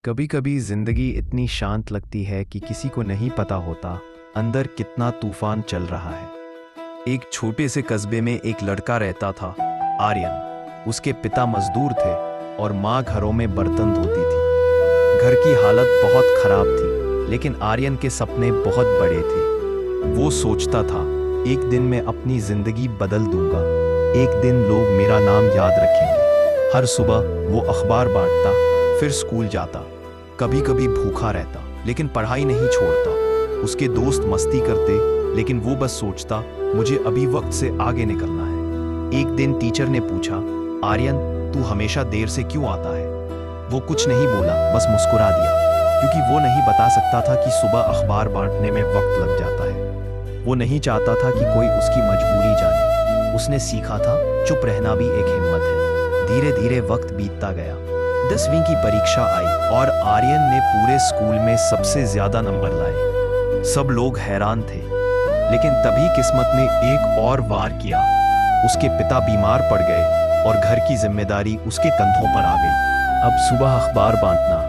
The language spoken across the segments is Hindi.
कभी कभी जिंदगी इतनी शांत लगती है कि किसी को नहीं पता होता अंदर कितना तूफान चल रहा है। एक छोटे से कस्बे में एक लड़का रहता था, आर्यन। उसके पिता मजदूर थे और माँ घरों में बर्तन धोती थी। घर की हालत बहुत खराब थी, लेकिन आर्यन के सपने बहुत बड़े थे। वो सोचता था, एक दिन मैं अपनी जिंदगी बदल दूंगा, एक दिन लोग मेरा नाम याद रखेंगे। हर सुबह वो अखबार बांटता, फिर स्कूल जाता। कभी कभी भूखा रहता, लेकिन पढ़ाई नहीं छोड़ता। उसके दोस्त मस्ती करते, लेकिन वो बस सोचता, मुझे अभी वक्त से आगे निकलना है। एक दिन टीचर ने पूछा, आर्यन, तू हमेशा देर से क्यों आता है? वो कुछ नहीं बोला, बस मुस्कुरा दिया, क्योंकि वो नहीं बता सकता था कि सुबह अखबार बांटने में वक्त लग जाता है। वो नहीं चाहता था कि कोई उसकी मजबूरी जाने। उसने सीखा था, चुप रहना भी एक हिम्मत है। धीरे धीरे वक्त बीतता गया। 10वीं की परीक्षा आई और आर्यन ने पूरे स्कूल में सबसे ज्यादा नंबर लाए। सब लोग हैरान थे, लेकिन तभी किस्मत ने एक और वार किया। उसके पिता बीमार पड़ गए और घर की जिम्मेदारी उसके कंधों पर आ गई। अब सुबह अखबार बांटना,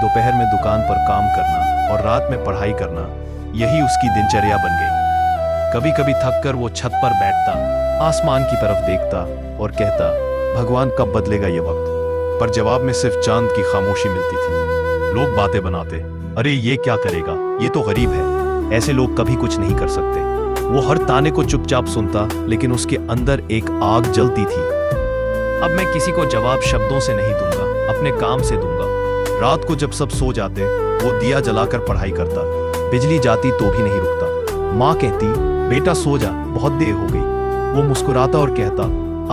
दोपहर में दुकान पर काम करना और रात में पढ़ाई करना, यही उसकी दिनचर्या बन गई। कभी कभी थक कर वो छत पर बैठता, आसमान की तरफ देखता और कहता, भगवान कब बदलेगा ये वक्त? पर जवाब में सिर्फ चांद की खामोशी मिलती थी। लोग बातें बनाते, अरे ये क्या करेगा, ये तो गरीब है, ऐसे लोग कभी कुछ नहीं कर सकते। वो हर ताने को चुपचाप सुनता, लेकिन उसके अंदर एक आग जलती थी। अब मैं किसी को जवाब शब्दों से नहीं दूंगा, अपने काम से दूंगा। रात को जब सब सो जाते, वो दिया जलाकर पढ़ाई करता। बिजली जाती तो भी नहीं रुकता। माँ कहती, बेटा सो जा, बहुत देर हो गई। वो मुस्कुराता और कहता,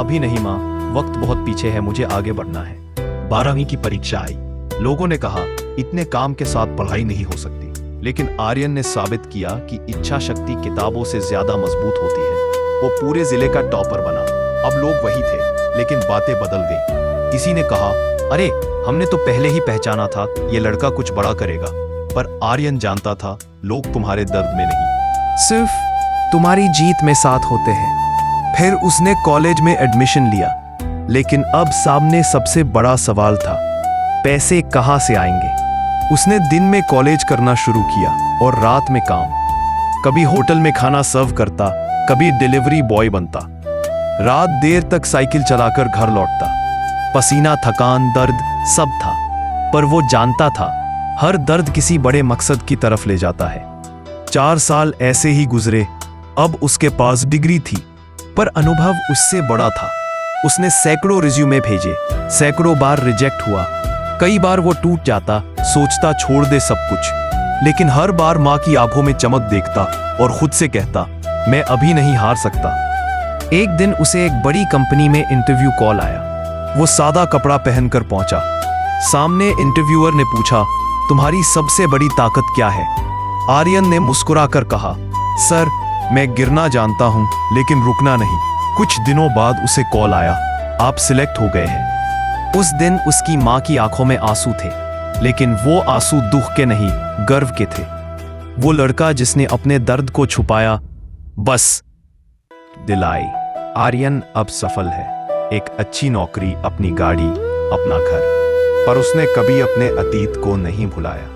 अभी नहीं माँ, वक्त बहुत पीछे है, मुझे आगे बढ़ना है। 12वीं की परीक्षा आई। लोगों ने कहा, इतने काम के साथ पढ़ाई नहीं हो सकती, लेकिन आर्यन ने साबित किया कि इच्छा शक्ति किताबों से ज्यादा मजबूत होती है। वो पूरे जिले का टॉपर बना। अब लोग वही थे, लेकिन बातें बदल गई। किसी ने कहा, अरे हमने तो पहले ही पहचाना था, ये लड़का कुछ बड़ा करेगा। पर आर्यन जानता था, लोग तुम्हारे दर्द में नहीं, सिर्फ तुम्हारी जीत में साथ होते हैं। फिर उसने कॉलेज में एडमिशन लिया, लेकिन अब सामने सबसे बड़ा सवाल था, पैसे कहां से आएंगे? उसने दिन में कॉलेज करना शुरू किया और रात में काम। कभी होटल में खाना सर्व करता, कभी डिलीवरी बॉय बनता। रात देर तक साइकिल चलाकर घर लौटता। पसीना, थकान, दर्द सब था, पर वो जानता था, हर दर्द किसी बड़े मकसद की तरफ ले जाता है। 4 साल ऐसे ही गुजरे। अब उसके पास डिग्री थी, पर अनुभव उससे बड़ा था। उसने सैकड़ों रिज्यूमे भेजे, सैकड़ों बार रिजेक्ट हुआ। कई बार वो टूट जाता, सोचता छोड़ दे सब कुछ, लेकिन हर बार माँ की आंखों में चमक देखता और खुद से कहता, मैं अभी नहीं हार सकता। एक दिन उसे एक बड़ी कंपनी में इंटरव्यू कॉल आया। वो सादा कपड़ा पहनकर पहुंचा। सामने इंटरव्यूअर ने पूछा, तुम्हारी सबसे बड़ी ताकत क्या है? आर्यन ने मुस्कुराकर कहा, सर, मैं गिरना जानता हूं, लेकिन रुकना नहीं। कुछ दिनों बाद उसे कॉल आया, आप सिलेक्ट हो गए हैं। उस दिन उसकी माँ की आंखों में आंसू थे, लेकिन वो आंसू दुख के नहीं, गर्व के थे। वो लड़का जिसने अपने दर्द को छुपाया, बस दिलाई। आर्यन अब सफल है, एक अच्छी नौकरी, अपनी गाड़ी, अपना घर। पर उसने कभी अपने अतीत को नहीं भुलाया।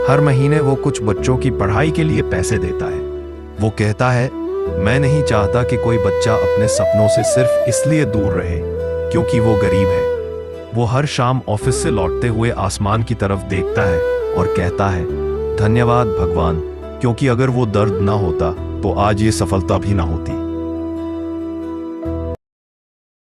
हर महीने वो कुछ बच्चों की पढ़ाई के लिए पैसे देता है। वो कहता है, मैं नहीं चाहता कि कोई बच्चा अपने सपनों से सिर्फ इसलिए दूर रहे क्योंकि वो गरीब है। वो हर शाम ऑफिस से लौटते हुए आसमान की तरफ देखता है और कहता है, धन्यवाद भगवान, क्योंकि अगर वो दर्द ना होता तो आज ये सफलता भी ना होती।